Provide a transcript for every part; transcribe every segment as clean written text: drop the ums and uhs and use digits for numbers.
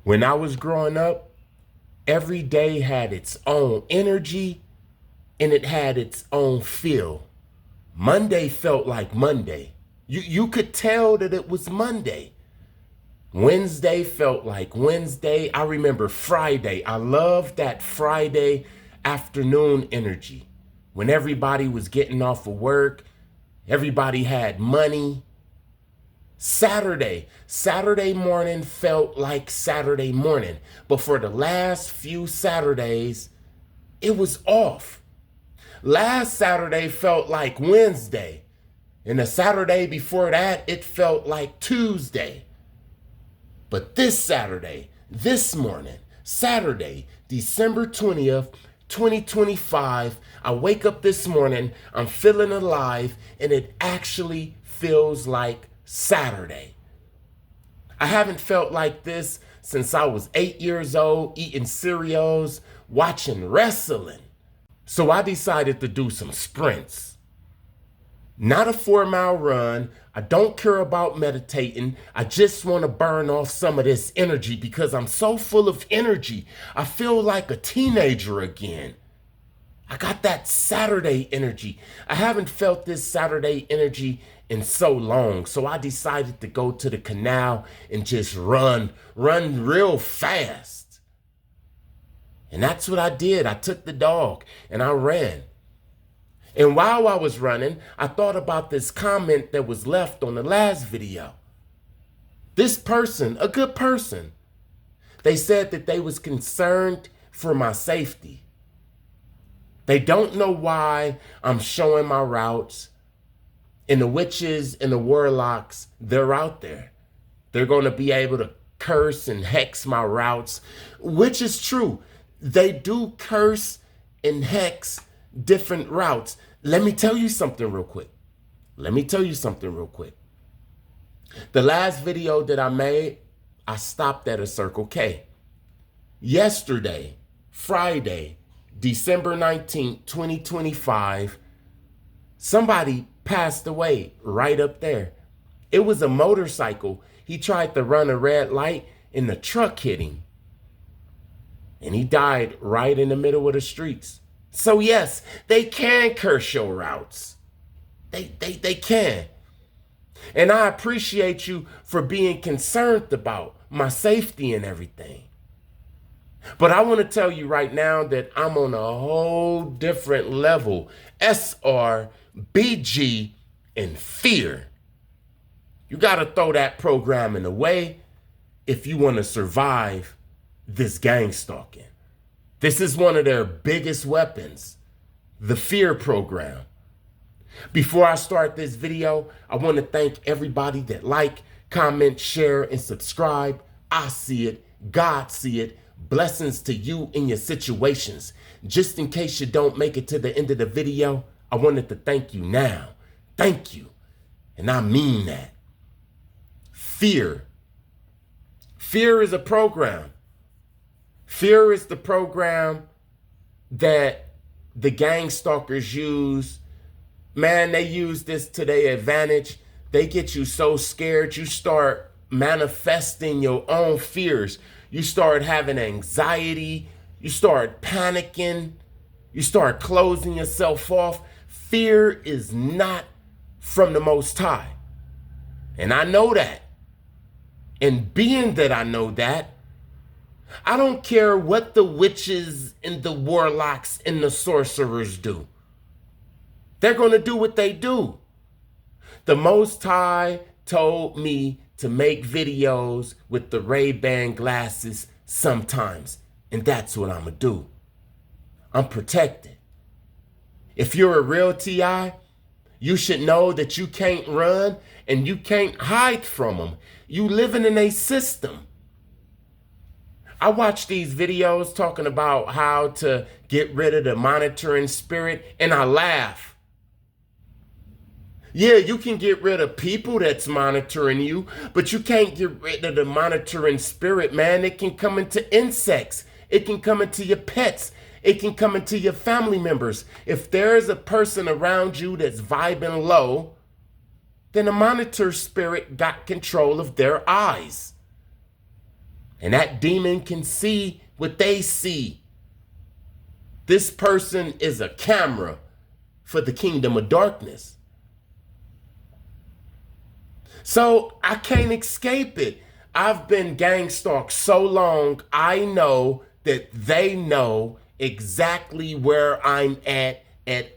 When I was growing up, every day had its own energy and it had its own feel. Monday felt like Monday. You could tell that it was Monday. Wednesday felt like Wednesday. I remember Friday. I loved that Friday afternoon energy when everybody was getting off of work, everybody had money. Saturday morning felt like Saturday morning. But for the last few Saturdays, it was off. Last Saturday felt like Wednesday. And the Saturday before that, it felt like Tuesday. But this Saturday, this morning, Saturday, December 20th, 2025, I wake up this morning, I'm feeling alive, and it actually feels like Saturday. I haven't felt like this since I was 8 years old, eating cereals, watching wrestling. So I decided to do some sprints. Not a 4-mile run. I don't care about meditating. I just want to burn off some of this energy because I'm so full of energy. I feel like a teenager again. I got that Saturday energy. I haven't felt this Saturday energy in so long. So I decided to go to the canal and just run real fast. And that's what I did. I took the dog and I ran. And while I was running, I thought about this comment that was left on the last video. This person, a good person, they said that they was concerned for my safety. They don't know why I'm showing my routes. And the witches and the warlocks, they're out there. They're going to be able to curse and hex my routes, which is true. They do curse and hex different routes. Let me tell you something real quick. The last video that I made, I stopped at a Circle K. Yesterday, Friday, December 19th, 2025, somebody passed away right up there. It was a motorcycle. He tried to run a red light and the truck hit him. And he died right in the middle of the streets. So yes, they can curse your routes. They can. And I appreciate you for being concerned about my safety and everything. But I want to tell you right now that I'm on a whole different level. SR&BG and fear. You got to throw that programming away if you want to survive this gangstalking. This is one of their biggest weapons, the fear program. Before I start this video, I want to thank everybody that like, comment, share, and subscribe. I see it. God see it. Blessings to you in your situations. Just in case you don't make it to the end of the video, I wanted to thank you now. Thank you. And I mean that. Fear. Fear is a program. Fear is the program that the gang stalkers use. Man, they use this to their advantage. They get you so scared, you start manifesting your own fears. You start having anxiety. You start panicking. You start closing yourself off. Fear is not from the Most High. And I know that. And being that I know that, I don't care what the witches and the warlocks and the sorcerers do. They're going to do what they do. The Most High told me to make videos with the Ray-Ban glasses sometimes. And that's what I'm going to do. I'm protected. If you're a real TI, you should know that you can't run and you can't hide from them. You living in a system. I watch these videos talking about how to get rid of the monitoring spirit, and I laugh. Yeah, you can get rid of people that's monitoring you, but you can't get rid of the monitoring spirit, man. It can come into insects. It can come into your pets. It can come into your family members. If there's a person around you that's vibing low, then the monitor spirit got control of their eyes. And that demon can see what they see. This person is a camera for the kingdom of darkness. So I can't escape it. I've been gang stalked so long, I know that they know exactly where I'm at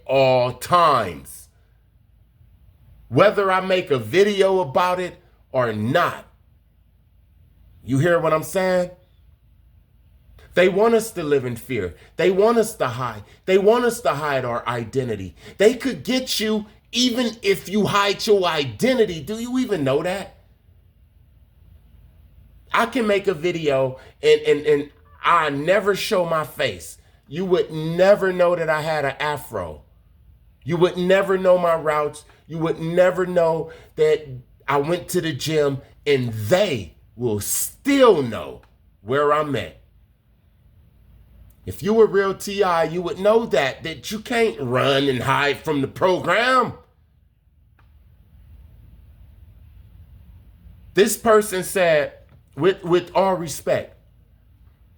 all times. Whether I make a video about it or not. You hear what I'm saying? They want us to live in fear. They want us to hide. They want us to hide our identity. They could get you even if you hide your identity. Do you even know that? I can make a video and I never show my face. You would never know that I had an afro. You would never know my routes. You would never know that I went to the gym, and they will still know where I'm at. If you were real T.I., you would know that you can't run and hide from the program. This person said, with all respect,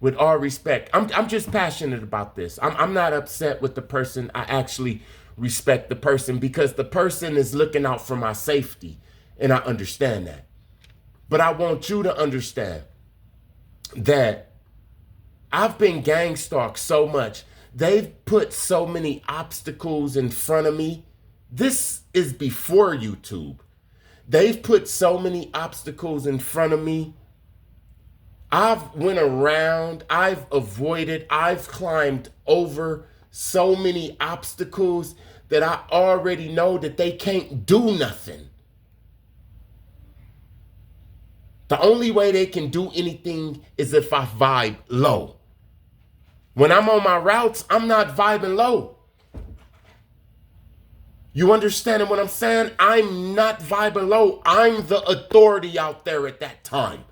I'm just passionate about this. I'm not upset with the person. I actually respect the person because the person is looking out for my safety, and I understand that. But I want you to understand that I've been gang stalked so much. They've put so many obstacles in front of me. This is before YouTube. They've put so many obstacles in front of me. I've went around, I've avoided, I've climbed over so many obstacles that I already know that they can't do nothing. The only way they can do anything is if I vibe low. When I'm on my routes, I'm not vibing low. You understand what I'm saying? I'm not vibing low. I'm the authority out there at that time.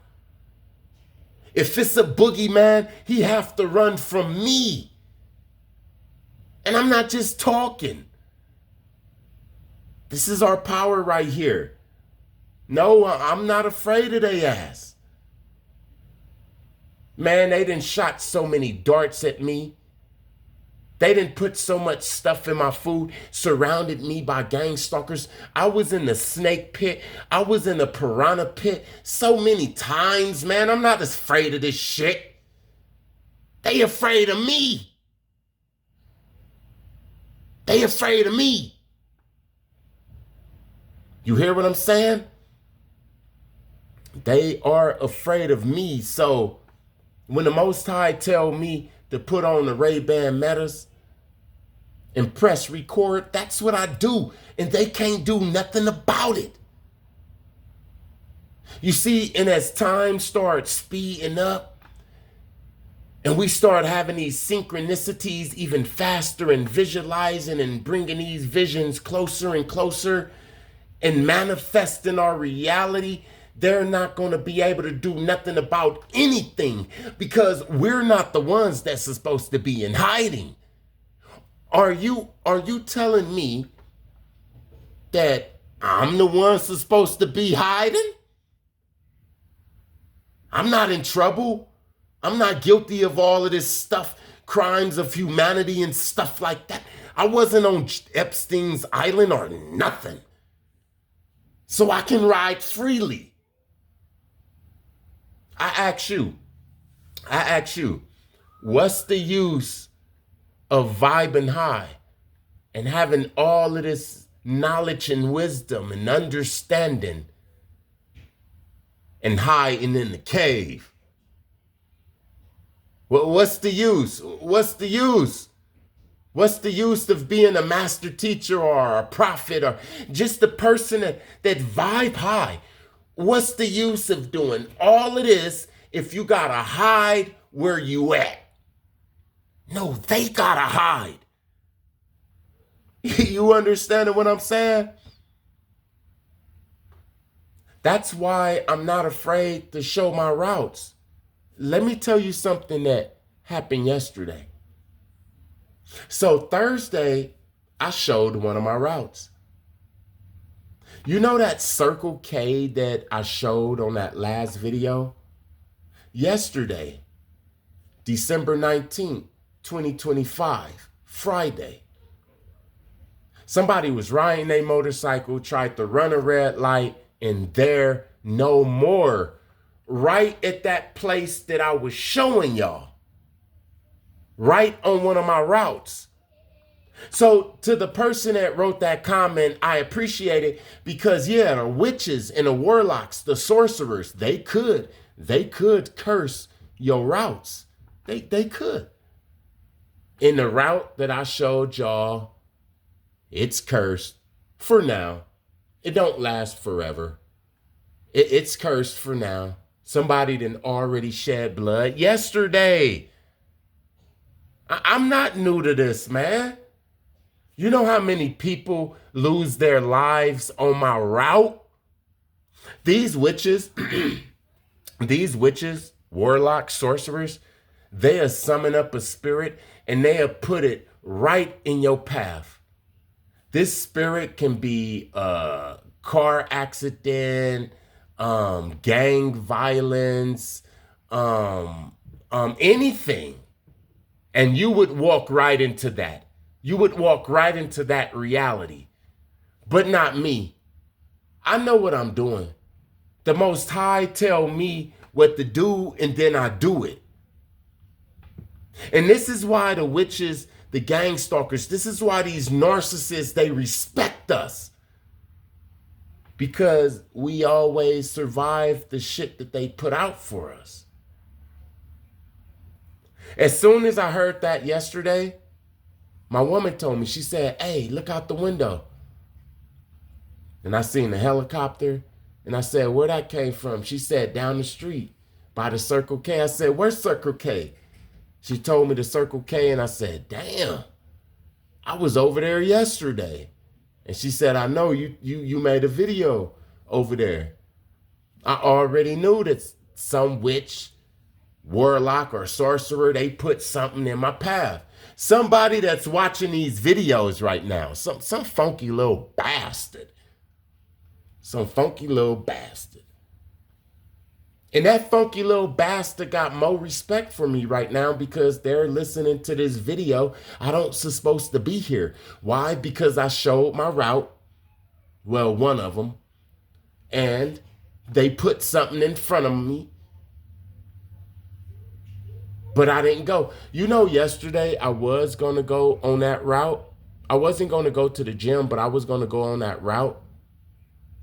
If it's a boogeyman, he have to run from me. And I'm not just talking. This is our power right here. No, I'm not afraid of their ass. Man, they done shot so many darts at me. They done put so much stuff in my food, surrounded me by gang stalkers. I was in the snake pit. I was in the piranha pit so many times, man. I'm not afraid of this shit. They afraid of me. They afraid of me. You hear what I'm saying? They are afraid of me. So when the Most High tell me to put on the Ray-Ban Metas and press record, that's what I do. And they can't do nothing about it. You see, and as time starts speeding up, and we start having these synchronicities even faster and visualizing and bringing these visions closer and closer and manifesting our reality, they're not going to be able to do nothing about anything because we're not the ones that's supposed to be in hiding. Are you telling me that I'm the one that's supposed to be hiding? I'm not in trouble. I'm not guilty of all of this stuff, crimes of humanity and stuff like that. I wasn't on Epstein's island or nothing. So I can ride freely. I ask you, what's the use of vibing high and having all of this knowledge and wisdom and understanding and hiding in the cave? Well, what's the use? What's the use? What's the use of being a master teacher or a prophet or just a person that vibe high? What's the use of doing all of this if you gotta hide where you at? No, they gotta hide. You understand what I'm saying? That's why I'm not afraid to show my routes. Let me tell you something that happened yesterday. So Thursday, I showed one of my routes. You know that Circle K that I showed on that last video? yesterday, December 19th, 2025, Friday. Somebody was riding a motorcycle, tried to run a red light, and there no more. Right at that place that I was showing y'all. Right on one of my routes. So to the person that wrote that comment, I appreciate it because yeah, the witches and the warlocks, the sorcerers, they could curse your routes. They could. In the route that I showed y'all, it's cursed for now. It don't last forever. It's cursed for now. Somebody done already shed blood yesterday. I'm not new to this, man. You know how many people lose their lives on my route? These witches, warlocks, sorcerers, they are summon up a spirit and they have put it right in your path. This spirit can be a car accident, gang violence, anything. And you would walk right into that. You would walk right into that reality. But not me. I know what I'm doing. The Most High tell me what to do and then I do it. And this is why the witches, the gang stalkers, this is why these narcissists, they respect us. Because we always survive the shit that they put out for us. As soon as I heard that yesterday, my woman told me, she said, hey, look out the window. And I seen the helicopter and I said, where that came from? She said, down the street by the Circle K. I said, where's Circle K? She told me the Circle K and I said, damn, I was over there yesterday. And she said, I know you made a video over there. I already knew that some witch, warlock, or sorcerer, they put something in my path. Somebody that's watching these videos right now, some funky little bastard. Some funky little bastard. And that funky little bastard got more respect for me right now because they're listening to this video. I don't supposed to be here. Why? Because I showed my route. Well, one of them. And they put something in front of me. But I didn't go. You know, yesterday I was going to go on that route. I wasn't going to go to the gym, but I was going to go on that route.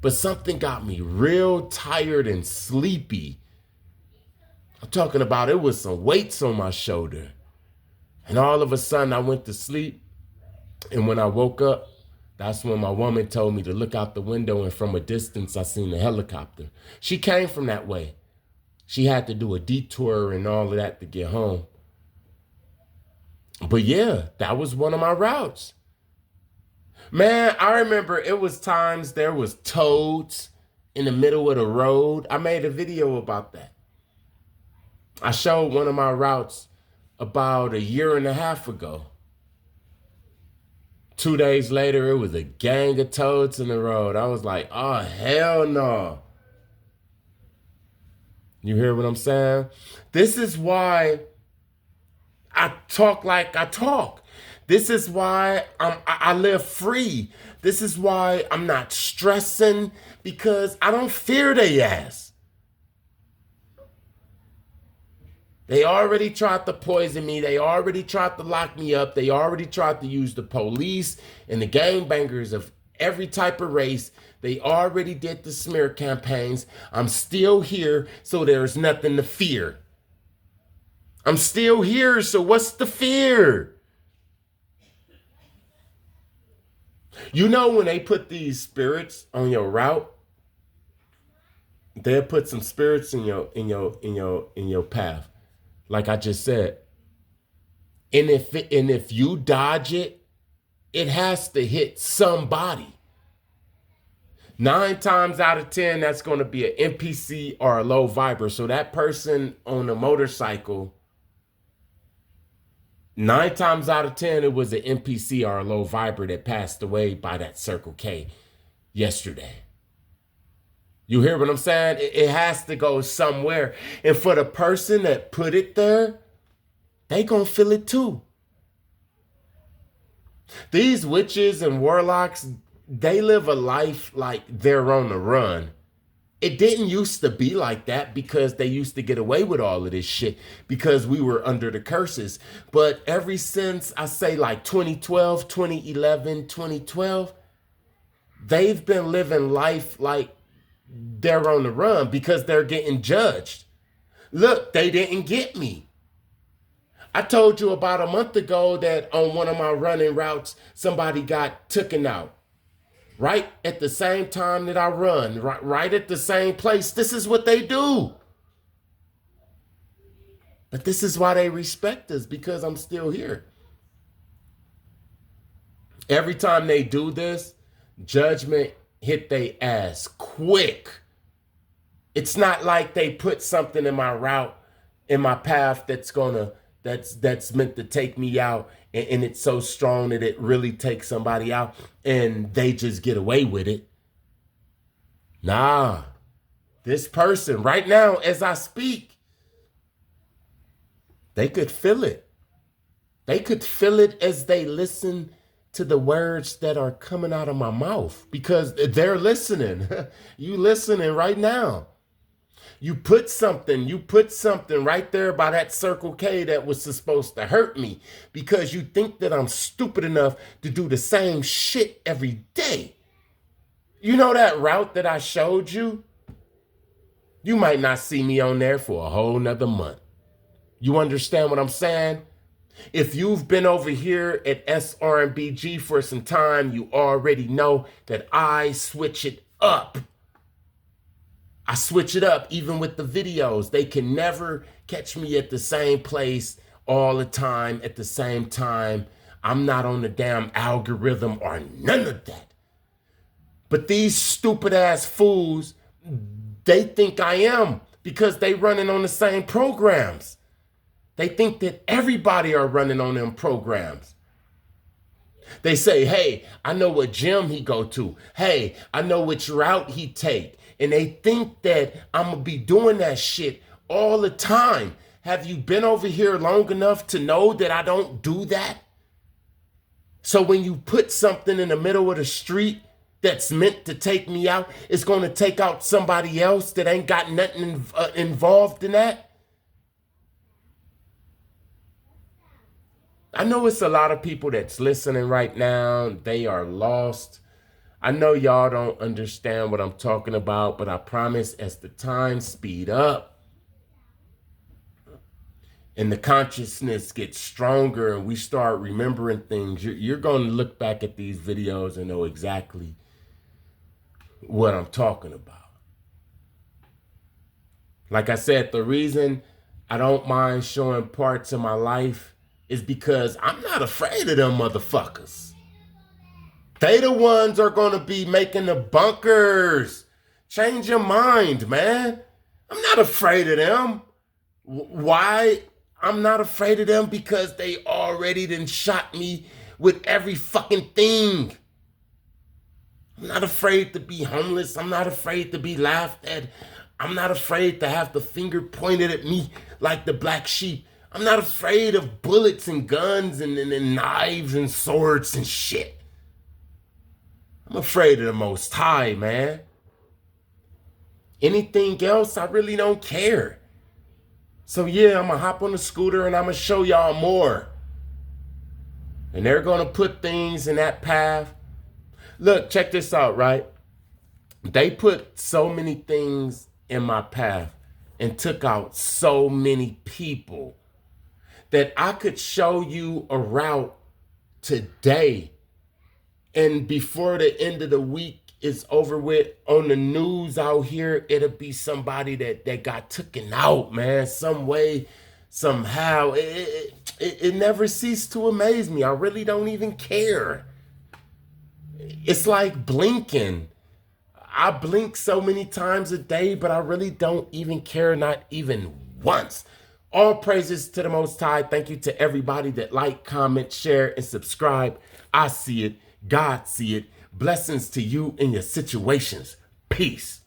But something got me real tired and sleepy. I'm talking about it was some weights on my shoulder. And all of a sudden I went to sleep. And when I woke up, that's when my woman told me to look out the window, and from a distance I seen the helicopter. She came from that way. She had to do a detour and all of that to get home. But yeah, that was one of my routes. Man, I remember it was times there was toads in the middle of the road. I made a video about that. I showed one of my routes about a year and a half ago. 2 days later, it was a gang of toads in the road. I was like, oh, hell no. You hear what I'm saying? This is why I talk like I talk. This is why I live free. This is why I'm not stressing, because I don't fear they ass. They already tried to poison me. They already tried to lock me up. They already tried to use the police and the gangbangers of every type of race. They already did the smear campaigns. I'm still here, so there's nothing to fear. I'm still here, so what's the fear? You know, when they put these spirits on your route, they'll put some spirits in your path, like I just said. And if you dodge it, it has to hit somebody. 9 times out of 10, that's going to be an NPC or a low viber. So that person on a motorcycle, 9 times out of 10, it was an NPC or a low viber that passed away by that Circle K yesterday. You hear what I'm saying? It has to go somewhere. And for the person that put it there, they gonna feel it too. These witches and warlocks, they live a life like they're on the run. It didn't used to be like that because they used to get away with all of this shit because we were under the curses. But ever since, I say like 2012, 2011, 2012, they've been living life like they're on the run because they're getting judged. Look, they didn't get me. I told you about a month ago that on one of my running routes, somebody got taken out. Right at the same time that I run, right at the same place. This is what they do. But this is why they respect us, because I'm still here. Every time they do this, judgment hit they ass quick. It's not like they put something in my route, in my path that's meant to take me out, and it's so strong that it really takes somebody out and they just get away with it. Nah, this person right now, as I speak, they could feel it. They could feel it as they listen to the words that are coming out of my mouth, because they're listening. You listening right now. You put something right there by that Circle K that was supposed to hurt me because you think that I'm stupid enough to do the same shit every day. You know that route that I showed you? You might not see me on there for a whole nother month. You understand what I'm saying? If you've been over here at SR&BG for some time, you already know that I switch it up. I switch it up even with the videos. They can never catch me at the same place all the time at the same time. I'm not on the damn algorithm or none of that. But these stupid ass fools, they think I am because they running on the same programs. They think that everybody are running on them programs. They say, hey, I know what gym he go to. Hey, I know which route he take. And they think that I'm going to be doing that shit all the time. Have you been over here long enough to know that I don't do that? So when you put something in the middle of the street that's meant to take me out, it's going to take out somebody else that ain't got nothing involved in that? I know it's a lot of people that's listening right now. They are lost. I know y'all don't understand what I'm talking about, but I promise as the time speed up and the consciousness gets stronger and we start remembering things, you're going to look back at these videos and know exactly what I'm talking about. Like I said, the reason I don't mind showing parts of my life is because I'm not afraid of them motherfuckers. They the ones are going to be making the bunkers. Change your mind, man. I'm not afraid of them. Why? I'm not afraid of them because they already done shot me with every fucking thing. I'm not afraid to be homeless. I'm not afraid to be laughed at. I'm not afraid to have the finger pointed at me like the black sheep. I'm not afraid of bullets and guns and knives and swords and shit. I'm afraid of the Most High, man. Anything else, I really don't care. So yeah, I'm going to hop on the scooter and I'm going to show y'all more. And they're going to put things in that path. Look, check this out, right? They put so many things in my path and took out so many people that I could show you a route today. And before the end of the week is over with, on the news out here, it'll be somebody that got taken out, man, some way, somehow. It never ceased to amaze me. I really don't even care. It's like blinking. I blink so many times a day, but I really don't even care, not even once. All praises to the Most High. Thank you to everybody that like, comment, share, and subscribe. I see it. God see it. Blessings to you in your situations. Peace.